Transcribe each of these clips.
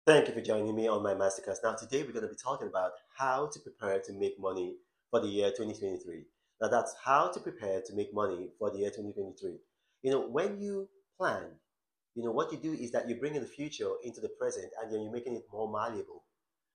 Thank you for joining me on my masterclass. Now, today we're going to be talking about how to prepare to make money for the year 2023. Now, that's how to prepare to make money for the year 2023. When you plan, what you do is that you bring in the future into the present and then you're making it more malleable.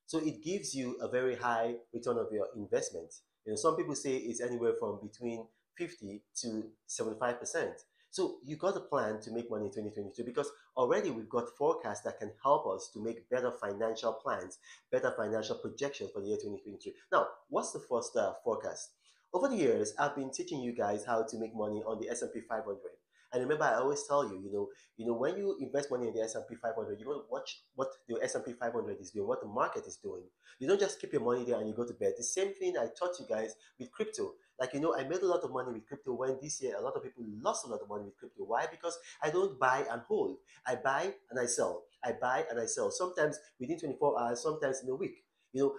So it gives you a very high return of your investment. Some people say it's anywhere from between 50 to 75%. So you got a plan to make money in 2022 because already we've got forecasts that can help us to make better financial plans, better financial projections for the year 2023. Now, what's the first forecast? Over the years, I've been teaching you guys how to make money on the S&P 500. And remember, I always tell you, when you invest money in the S&P 500, you want to watch what the S&P 500 is doing, what the market is doing. You don't just keep your money there and you go to bed. The same thing I taught you guys with crypto. Like, I made a lot of money with crypto when this year a lot of people lost a lot of money with crypto. Why? Because I don't buy and hold. I buy and I sell. I buy and I sell. Sometimes within 24 hours, sometimes in a week.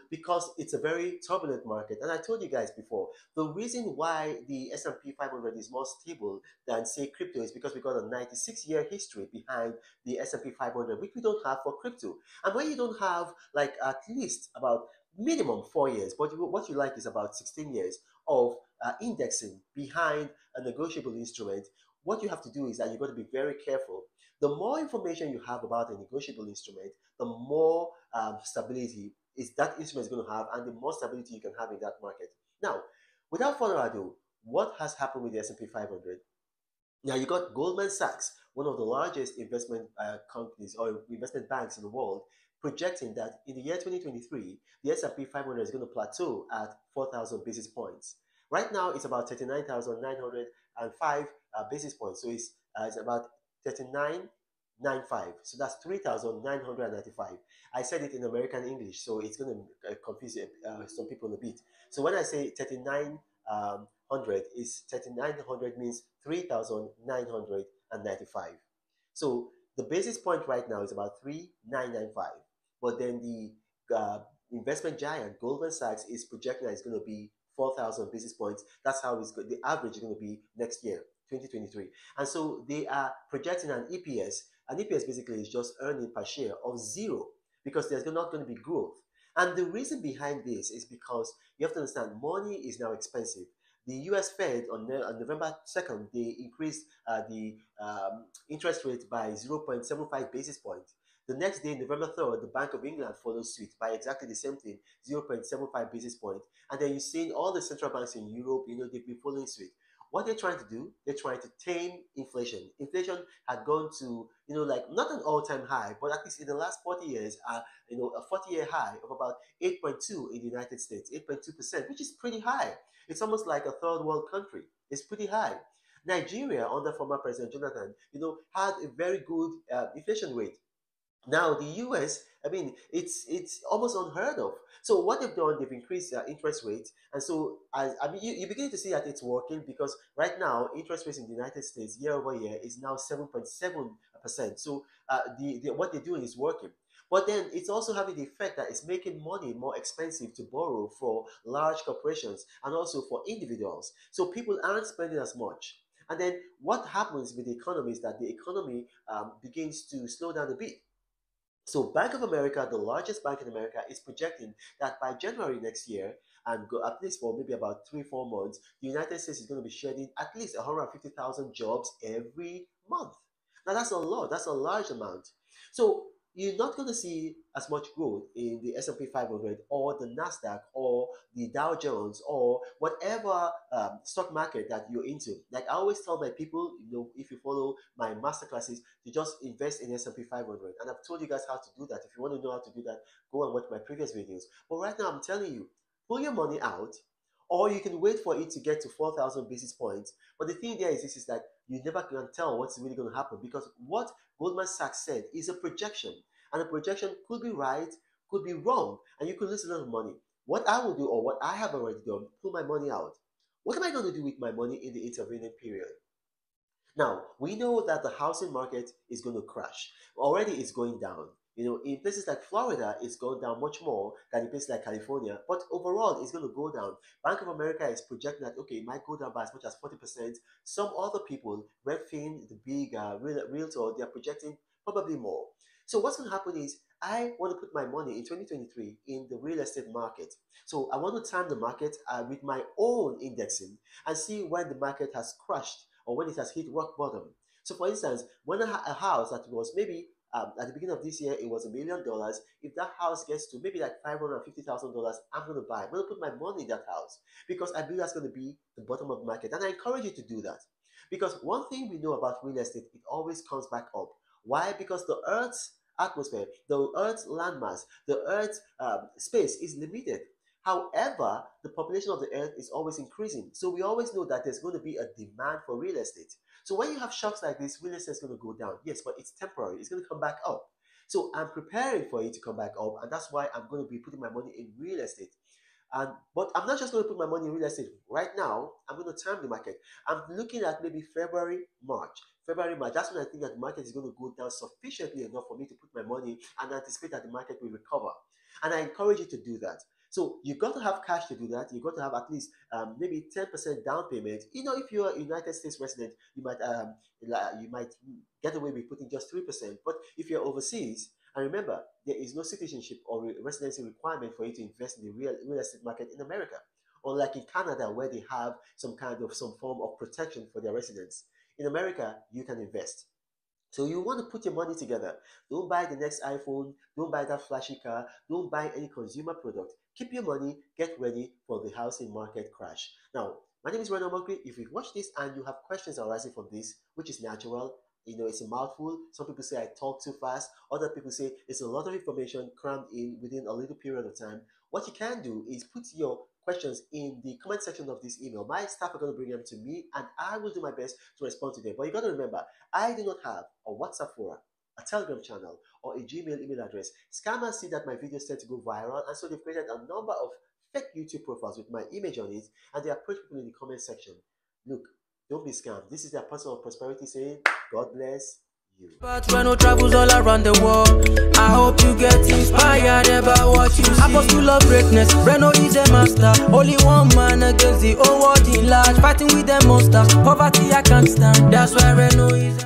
Because it's a very turbulent market. And I told you guys before, the reason why the S&P 500 is more stable than say crypto is because we got a 96-year history behind the S&P 500, which we don't have for crypto. And when you don't have like at least about minimum 4 years, but what you like is about 16 years of indexing behind a negotiable instrument, what you have to do is that you've got to be very careful. The more information you have about a negotiable instrument, the more stability is that instrument is going to have, and the more stability you can have in that market. Now, without further ado, what has happened with the S&P 500? Now you got Goldman Sachs, one of the largest investment companies or investment banks in the world, projecting that in the year 2023, the S&P 500 is going to plateau at 4,000 basis points. Right now, it's about 39,905 basis points. So it's about 39.95. So that's 3,995. I said it in American English, so it's going to confuse some people a bit. So when I say 39 hundred is 3900 means 3995. So the basis point right now is about 3995. But then the investment giant Goldman Sachs is projecting that it's going to be 4,000 basis points. That's how the average is going to be next year, 2023. And so they are projecting an EPS. An EPS basically is just earning per share of zero because there's not going to be growth. And the reason behind this is because you have to understand money is now expensive. The US Fed on November 2nd, they increased the interest rate by 0.75 basis points. The next day, November 3rd, the Bank of England follows suit by exactly the same thing, 0.75 basis points. And then you've seen all the central banks in Europe, they've been following suit. What they're trying to do, they're trying to tame inflation. Inflation had gone to, like not an all-time high, but at least in the last 40 years, a 40-year high of about 8.2 in the United States, 8.2%, which is pretty high. It's almost like a third world country. It's pretty high. Nigeria, under former President Jonathan, had a very good inflation rate. Now the US, I mean, it's almost unheard of. So what they've done, they've increased their interest rates, and so I mean, you begin to see that it's working because right now interest rates in the United States year over year is now 7.7%. So the what they're doing is working. But then it's also having the effect that it's making money more expensive to borrow for large corporations and also for individuals. So people aren't spending as much. And then what happens with the economy is that the economy begins to slow down a bit. So Bank of America, the largest bank in America, is projecting that by January next year, and go at least for maybe about 3 4 months, the United States is going to be shedding at least 150,000 jobs every month. Now that's a lot. That's a large amount. So you're not going to see as much growth in the S&P 500 or the Nasdaq or the Dow Jones or whatever stock market that you're into. Like I always tell my people, if you follow my masterclasses, to just invest in S&P 500. And I've told you guys how to do that. If you want to know how to do that, go and watch my previous videos. But right now, I'm telling you, pull your money out, or you can wait for it to get to 4,000 basis points. But the thing there is this is that you never can tell what's really going to happen because what Goldman Sachs said is a projection. And a projection could be right, could be wrong, and you could lose a lot of money. What I will do, or what I have already done, pull my money out. What am I going to do with my money in the intervening period? Now, we know that the housing market is going to crash. Already it's going down. In places like Florida, it's going down much more than in places like California. But overall, it's going to go down. Bank of America is projecting that, okay, it might go down by as much as 40%. Some other people, Redfin, the big realtor, they're projecting probably more. So what's going to happen is I want to put my money in 2023 in the real estate market. So I want to time the market with my own indexing and see when the market has crashed or when it has hit rock bottom. So, for instance, when a house that was maybe at the beginning of this year it was $1 million, if that house gets to maybe like $550,000, I'm going to buy. I'm going to put my money in that house because I believe that's going to be the bottom of the market, and I encourage you to do that. Because one thing we know about real estate, it always comes back up. Why? Because the Earth's atmosphere, the Earth's landmass, the Earth's space is limited. However, the population of the Earth is always increasing. So we always know that there's going to be a demand for real estate. So when you have shocks like this, real estate is going to go down. Yes, but it's temporary. It's going to come back up. So I'm preparing for it to come back up, and that's why I'm going to be putting my money in real estate. But I'm not just going to put my money in real estate right now. I'm going to time the market. I'm looking at maybe February, March. February, March. That's when I think that the market is going to go down sufficiently enough for me to put my money and anticipate that the market will recover. And I encourage you to do that. So you've got to have cash to do that. You've got to have at least maybe 10% down payment. You know, if you're a United States resident, you might get away with putting just 3%. But if you're overseas, and remember, there is no citizenship or residency requirement for you to invest in the real estate market in America, unlike in Canada where they have some form of protection for their residents. In America, you can invest. So you want to put your money together. Don't buy the next iPhone. Don't buy that flashy car. Don't buy any consumer product. Keep your money. Get ready for the housing market crash. Now, my name is Reno Mokri. If you've watched this and you have questions arising from this, which is natural, you know, it's a mouthful. Some people say I talk too fast. Other people say it's a lot of information crammed in within a little period of time. What you can do is put your questions in the comment section of this email. My staff are going to bring them to me and I will do my best to respond to them. But you got to remember, I do not have a WhatsApp forum, a Telegram channel, or a Gmail email address. Scammers see that my videos tend to go viral, and so they've created a number of fake YouTube profiles with my image on it, and they approach people in the comment section. Look, don't be scammed. This is the Apostle of Prosperity saying, God bless you. But Reno travels all around the world. I hope you get inspired about what you see. Apostle of greatness, Reno is a master. Only one man against the whole world in large. Fighting with the monsters, poverty I can't stand. That's why Reno is